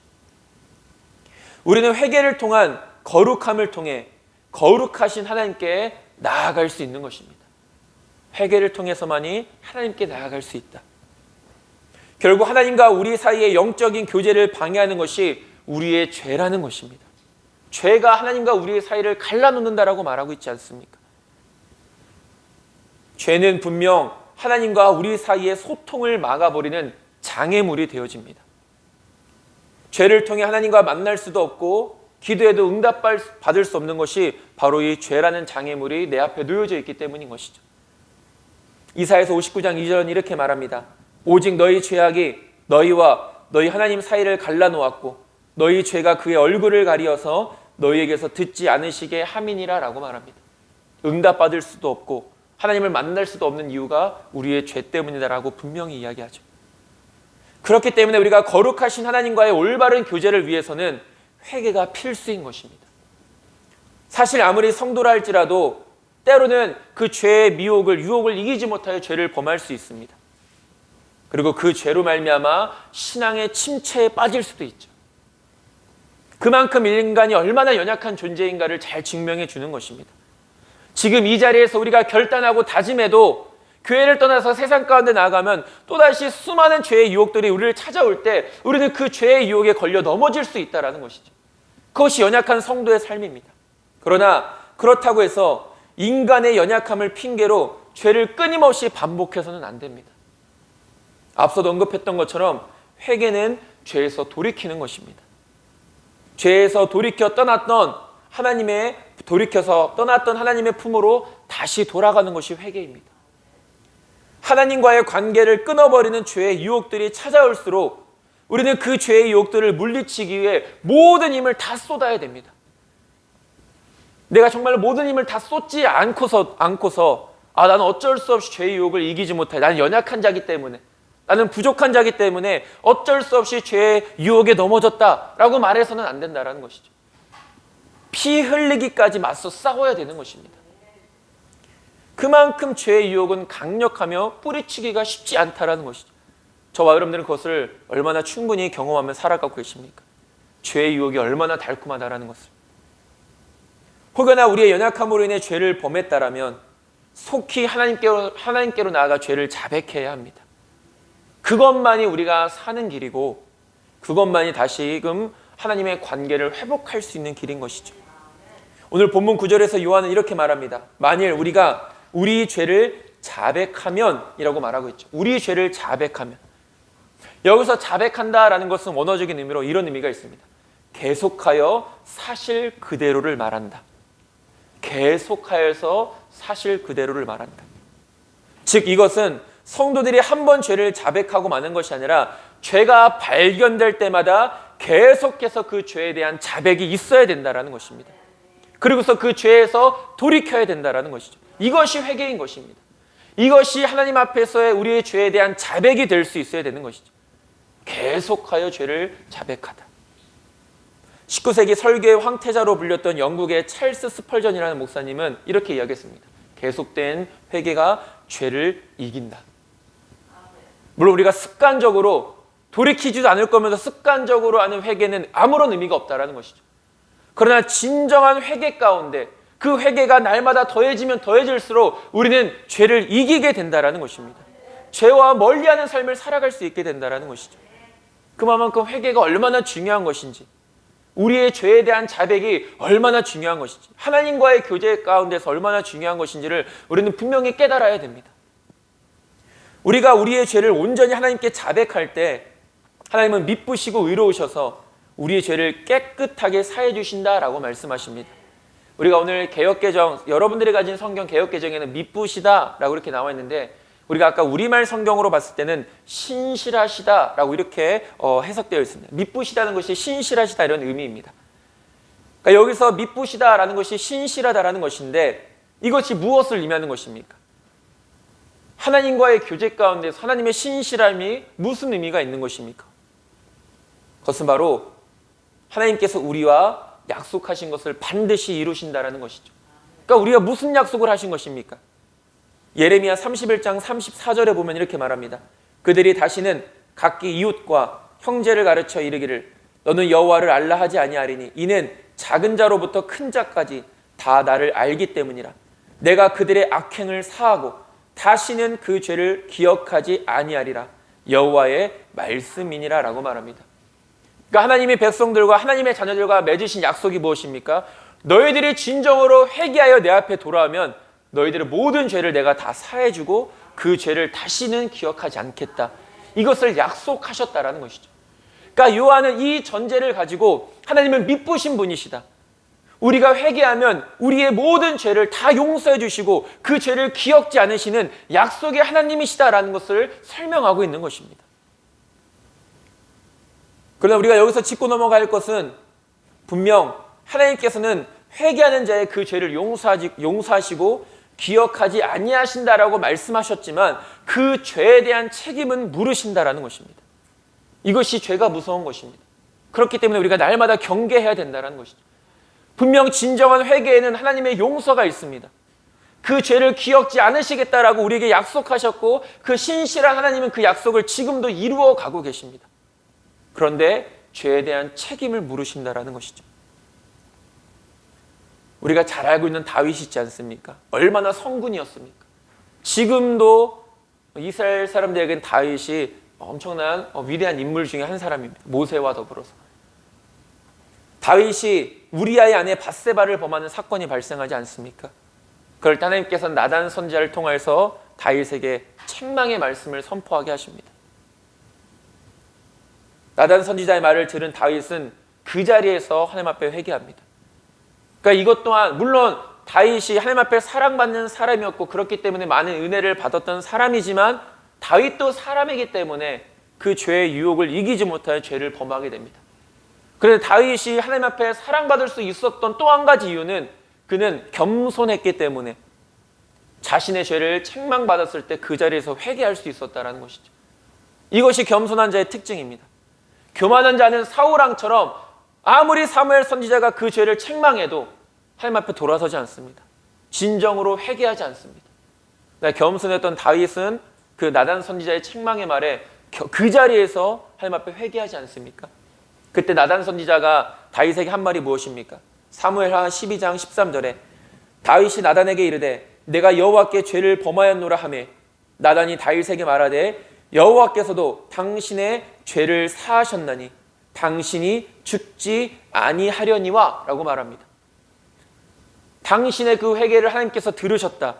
우리는 회개를 통한 거룩함을 통해 거룩하신 하나님께 나아갈 수 있는 것입니다. 회개를 통해서만이 하나님께 나아갈 수 있다. 결국 하나님과 우리 사이의 영적인 교제를 방해하는 것이 우리의 죄라는 것입니다. 죄가 하나님과 우리의 사이를 갈라놓는다라고 말하고 있지 않습니까? 죄는 분명 하나님과 우리 사이의 소통을 막아버리는 장애물이 되어집니다. 죄를 통해 하나님과 만날 수도 없고 기도해도 응답받을 수 없는 것이 바로 이 죄라는 장애물이 내 앞에 놓여져 있기 때문인 것이죠. 이사야서 59장 2절은 이렇게 말합니다. 오직 너희 죄악이 너희와 너희 하나님 사이를 갈라놓았고 너희 죄가 그의 얼굴을 가리어서 너희에게서 듣지 않으시게 함이니라 라고 말합니다. 응답받을 수도 없고 하나님을 만날 수도 없는 이유가 우리의 죄 때문이다라고 분명히 이야기하죠. 그렇기 때문에 우리가 거룩하신 하나님과의 올바른 교제를 위해서는 회개가 필수인 것입니다. 사실 아무리 성도라 할지라도 때로는 그 죄의 유혹을 이기지 못하여 죄를 범할 수 있습니다. 그리고 그 죄로 말미암아 신앙의 침체에 빠질 수도 있죠. 그만큼 인간이 얼마나 연약한 존재인가를 잘 증명해 주는 것입니다. 지금 이 자리에서 우리가 결단하고 다짐해도 교회를 떠나서 세상 가운데 나아가면 또다시 수많은 죄의 유혹들이 우리를 찾아올 때 우리는 그 죄의 유혹에 걸려 넘어질 수 있다는 것이죠. 그것이 연약한 성도의 삶입니다. 그러나 그렇다고 해서 인간의 연약함을 핑계로 죄를 끊임없이 반복해서는 안 됩니다. 앞서도 언급했던 것처럼 회개는 죄에서 돌이키는 것입니다. 죄에서 돌이켜서 떠났던 하나님의 품으로 다시 돌아가는 것이 회개입니다. 하나님과의 관계를 끊어버리는 죄의 유혹들이 찾아올수록 우리는 그 죄의 유혹들을 물리치기 위해 모든 힘을 다 쏟아야 됩니다. 내가 정말 모든 힘을 다 쏟지 않고서 나는 어쩔 수 없이 죄의 유혹을 이기지 못해. 나는 연약한 자기 때문에, 나는 부족한 자기 때문에 어쩔 수 없이 죄의 유혹에 넘어졌다라고 말해서는 안 된다는 것이죠. 피 흘리기까지 맞서 싸워야 되는 것입니다. 그만큼 죄의 유혹은 강력하며 뿌리치기가 쉽지 않다는 것이죠. 저와 여러분들은 그것을 얼마나 충분히 경험하며 살아가고 계십니까? 죄의 유혹이 얼마나 달콤하다라는 것을. 혹여나 우리의 연약함으로 인해 죄를 범했다라면 속히 하나님께로 나아가 죄를 자백해야 합니다. 그것만이 우리가 사는 길이고 그것만이 다시금 하나님의 관계를 회복할 수 있는 길인 것이죠. 오늘 본문 9절에서 요한은 이렇게 말합니다. 만일 우리가 우리 죄를 자백하면 이라고 말하고 있죠. 우리 죄를 자백하면. 여기서 자백한다라는 것은 원어적인 의미로 이런 의미가 있습니다. 계속하여 사실 그대로를 말한다. 계속하여서 사실 그대로를 말한다. 즉 이것은 성도들이 한 번 죄를 자백하고 마는 것이 아니라 죄가 발견될 때마다 계속해서 그 죄에 대한 자백이 있어야 된다는 것입니다. 그리고서 그 죄에서 돌이켜야 된다는 것이죠. 이것이 회개인 것입니다. 이것이 하나님 앞에서의 우리의 죄에 대한 자백이 될 수 있어야 되는 것이죠. 계속하여 죄를 자백하다. 19세기 설교의 황태자로 불렸던 영국의 찰스 스펄전이라는 목사님은 이렇게 이야기했습니다. 계속된 회개가 죄를 이긴다. 물론 우리가 습관적으로 돌이키지도 않을 거면서 습관적으로 하는 회개는 아무런 의미가 없다는 것이죠. 그러나 진정한 회개 가운데 그 회개가 날마다 더해지면 더해질수록 우리는 죄를 이기게 된다는 것입니다. 죄와 멀리하는 삶을 살아갈 수 있게 된다는 것이죠. 그만큼 회개가 얼마나 중요한 것인지, 우리의 죄에 대한 자백이 얼마나 중요한 것인지, 하나님과의 교제 가운데서 얼마나 중요한 것인지를 우리는 분명히 깨달아야 됩니다. 우리가 우리의 죄를 온전히 하나님께 자백할 때 하나님은 미쁘시고 의로우셔서 우리의 죄를 깨끗하게 사해 주신다라고 말씀하십니다. 우리가 오늘 개역개정, 여러분들이 가진 성경 개역개정에는 미쁘시다라고 이렇게 나와 있는데 우리가 아까 우리말 성경으로 봤을 때는 신실하시다라고 이렇게 해석되어 있습니다. 미쁘시다는 것이 신실하시다 이런 의미입니다. 그러니까 여기서 미쁘시다라는 것이 신실하다라는 것인데 이것이 무엇을 의미하는 것입니까? 하나님과의 교제 가운데서 하나님의 신실함이 무슨 의미가 있는 것입니까? 그것은 바로 하나님께서 우리와 약속하신 것을 반드시 이루신다라는 것이죠. 그러니까 우리가 무슨 약속을 하신 것입니까? 예레미야 31장 34절에 보면 이렇게 말합니다. 그들이 다시는 각기 이웃과 형제를 가르쳐 이르기를 너는 여호와를 알라 하지 아니하리니 이는 작은 자로부터 큰 자까지 다 나를 알기 때문이라. 내가 그들의 악행을 사하고 다시는 그 죄를 기억하지 아니하리라. 여호와의 말씀이니라 라고 말합니다. 그러니까 하나님의 백성들과 하나님의 자녀들과 맺으신 약속이 무엇입니까? 너희들이 진정으로 회개하여 내 앞에 돌아오면 너희들의 모든 죄를 내가 다 사해주고 그 죄를 다시는 기억하지 않겠다. 이것을 약속하셨다라는 것이죠. 그러니까 요한은 이 전제를 가지고 하나님은 미쁘신 분이시다. 우리가 회개하면 우리의 모든 죄를 다 용서해 주시고 그 죄를 기억지 않으시는 약속의 하나님이시다라는 것을 설명하고 있는 것입니다. 그러나 우리가 여기서 짚고 넘어갈 것은 분명 하나님께서는 회개하는 자의 그 죄를 용서하시고 기억하지 아니하신다라고 말씀하셨지만 그 죄에 대한 책임은 물으신다라는 것입니다. 이것이 죄가 무서운 것입니다. 그렇기 때문에 우리가 날마다 경계해야 된다는 것이죠. 분명 진정한 회개에는 하나님의 용서가 있습니다. 그 죄를 기억지 않으시겠다라고 우리에게 약속하셨고 그 신실한 하나님은 그 약속을 지금도 이루어 가고 계십니다. 그런데 죄에 대한 책임을 물으신다라는 것이죠. 우리가 잘 알고 있는 다윗이 있지 않습니까? 얼마나 성군이었습니까? 지금도 이스라엘 사람들에게는 다윗이 엄청난 위대한 인물 중에 한 사람입니다. 모세와 더불어서. 다윗이 우리아의 아내 밧세바를 범하는 사건이 발생하지 않습니까? 그럴 때 하나님께서는 나단 선지자를 통해서 다윗에게 책망의 말씀을 선포하게 하십니다. 나단 선지자의 말을 들은 다윗은 그 자리에서 하나님 앞에 회개합니다. 그러니까 이것 또한 물론 다윗이 하나님 앞에 사랑받는 사람이었고 그렇기 때문에 많은 은혜를 받았던 사람이지만 다윗도 사람이기 때문에 그 죄의 유혹을 이기지 못하여 죄를 범하게 됩니다. 그런데 다윗이 하나님 앞에 사랑받을 수 있었던 또 한 가지 이유는 그는 겸손했기 때문에 자신의 죄를 책망받았을 때 그 자리에서 회개할 수 있었다는 것이죠. 이것이 겸손한 자의 특징입니다. 교만한 자는 사울왕처럼 아무리 사무엘 선지자가 그 죄를 책망해도 하나님 앞에 돌아서지 않습니다. 진정으로 회개하지 않습니다. 겸손했던 다윗은 그 나단 선지자의 책망의 말에 그 자리에서 하나님 앞에 회개하지 않습니까? 그때 나단 선지자가 다윗에게 한 말이 무엇입니까? 사무엘하 12장 13절에 다윗이 나단에게 이르되 내가 여호와께 죄를 범하였노라 하매 나단이 다윗에게 말하되 여호와께서도 당신의 죄를 사하셨나니 당신이 죽지 아니하려니와 라고 말합니다. 당신의 그 회개를 하나님께서 들으셨다.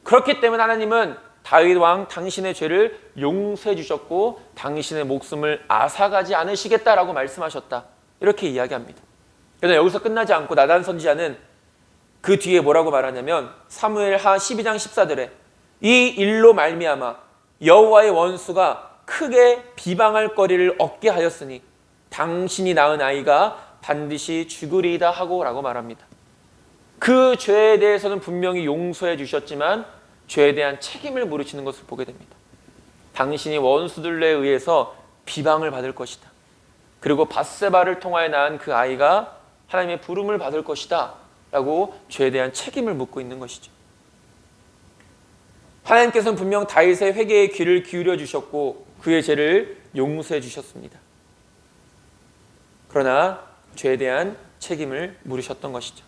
그렇기 때문에 하나님은 다윗 왕 당신의 죄를 용서해 주셨고 당신의 목숨을 앗아가지 않으시겠다라고 말씀하셨다. 이렇게 이야기합니다. 그러나 여기서 끝나지 않고 나단 선지자는 그 뒤에 뭐라고 말하냐면 사무엘하 12장 14절에 이 일로 말미암아 여호와의 원수가 크게 비방할 거리를 얻게 하였으니 당신이 낳은 아이가 반드시 죽으리이다 하고 라고 말합니다. 그 죄에 대해서는 분명히 용서해 주셨지만 죄에 대한 책임을 물으시는 것을 보게 됩니다. 당신이 원수들에 의해서 비방을 받을 것이다. 그리고 밧세바를 통하여 낳은 그 아이가 하나님의 부름을 받을 것이다 라고 죄에 대한 책임을 묻고 있는 것이죠. 하나님께서는 분명 다윗의 회개에 귀를 기울여 주셨고 그의 죄를 용서해 주셨습니다. 그러나 죄에 대한 책임을 물으셨던 것이죠.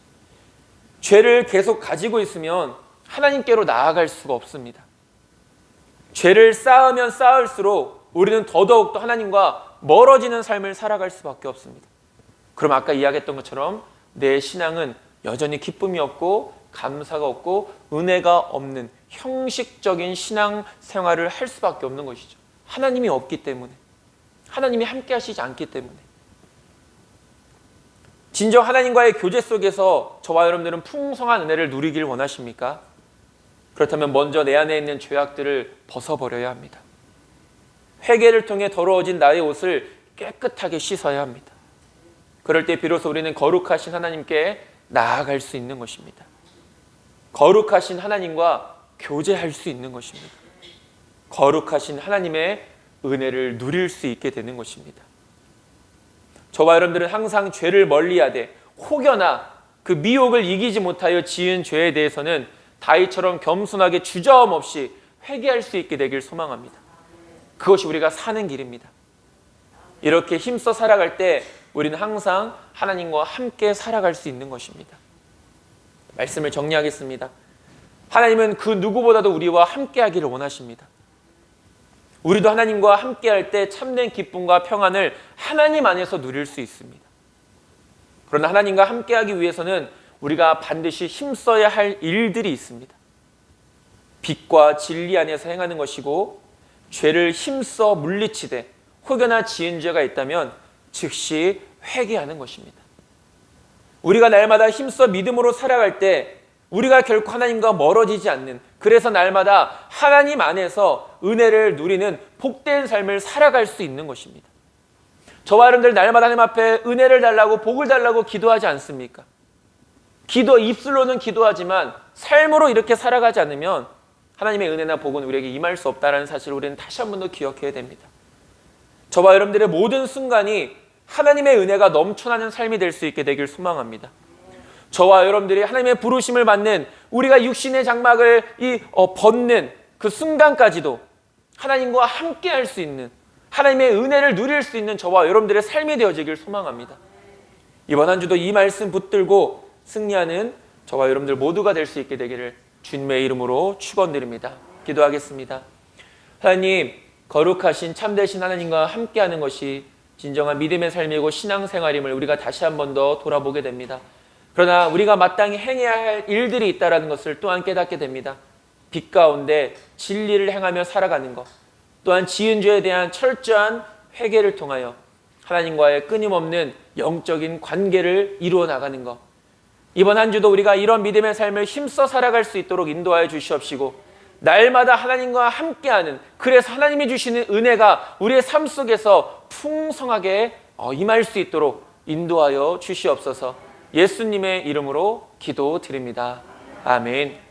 죄를 계속 가지고 있으면 하나님께로 나아갈 수가 없습니다. 죄를 쌓으면 쌓을수록 우리는 더더욱 하나님과 멀어지는 삶을 살아갈 수밖에 없습니다. 그럼 아까 이야기했던 것처럼 내 신앙은 여전히 기쁨이 없고 감사가 없고 은혜가 없는 형식적인 신앙 생활을 할 수밖에 없는 것이죠. 하나님이 없기 때문에, 하나님이 함께 하시지 않기 때문에. 진정 하나님과의 교제 속에서 저와 여러분들은 풍성한 은혜를 누리길 원하십니까? 그렇다면 먼저 내 안에 있는 죄악들을 벗어버려야 합니다. 회개를 통해 더러워진 나의 옷을 깨끗하게 씻어야 합니다. 그럴 때 비로소 우리는 거룩하신 하나님께 나아갈 수 있는 것입니다. 거룩하신 하나님과 교제할 수 있는 것입니다. 거룩하신 하나님의 은혜를 누릴 수 있게 되는 것입니다. 저와 여러분들은 항상 죄를 멀리하되 혹여나 그 미혹을 이기지 못하여 지은 죄에 대해서는 다윗처럼 겸손하게 주저함없이 회개할 수 있게 되길 소망합니다. 그것이 우리가 사는 길입니다. 이렇게 힘써 살아갈 때 우리는 항상 하나님과 함께 살아갈 수 있는 것입니다. 말씀을 정리하겠습니다. 하나님은 그 누구보다도 우리와 함께 하기를 원하십니다. 우리도 하나님과 함께 할 때 참된 기쁨과 평안을 하나님 안에서 누릴 수 있습니다. 그러나 하나님과 함께 하기 위해서는 우리가 반드시 힘써야 할 일들이 있습니다. 빛과 진리 안에서 행하는 것이고 죄를 힘써 물리치되 혹여나 지은 죄가 있다면 즉시 회개하는 것입니다. 우리가 날마다 힘써 믿음으로 살아갈 때 우리가 결코 하나님과 멀어지지 않는, 그래서 날마다 하나님 안에서 은혜를 누리는 복된 삶을 살아갈 수 있는 것입니다. 저와 여러분들 날마다 하나님 앞에 은혜를 달라고 복을 달라고 기도하지 않습니까? 입술로는 기도하지만 삶으로 이렇게 살아가지 않으면 하나님의 은혜나 복은 우리에게 임할 수 없다는 사실을 우리는 다시 한 번 더 기억해야 됩니다. 저와 여러분들의 모든 순간이 하나님의 은혜가 넘쳐나는 삶이 될 수 있게 되길 소망합니다. 저와 여러분들이 하나님의 부르심을 받는, 우리가 육신의 장막을 벗는 그 순간까지도 하나님과 함께 할 수 있는, 하나님의 은혜를 누릴 수 있는 저와 여러분들의 삶이 되어지길 소망합니다. 이번 한 주도 이 말씀 붙들고 승리하는 저와 여러분들 모두가 될 수 있게 되기를 주님의 이름으로 축원드립니다. 기도하겠습니다. 하나님, 거룩하신 참되신 하나님과 함께하는 것이 진정한 믿음의 삶이고 신앙생활임을 우리가 다시 한 번 더 돌아보게 됩니다. 그러나 우리가 마땅히 행해야 할 일들이 있다는 것을 또한 깨닫게 됩니다. 빛 가운데 진리를 행하며 살아가는 것, 또한 지은 죄에 대한 철저한 회개를 통하여 하나님과의 끊임없는 영적인 관계를 이루어 나가는 것, 이번 한 주도 우리가 이런 믿음의 삶을 힘써 살아갈 수 있도록 인도하여 주시옵시고, 날마다 하나님과 함께하는, 그래서 하나님이 주시는 은혜가 우리의 삶 속에서 풍성하게 임할 수 있도록 인도하여 주시옵소서. 예수님의 이름으로 기도드립니다. 아멘.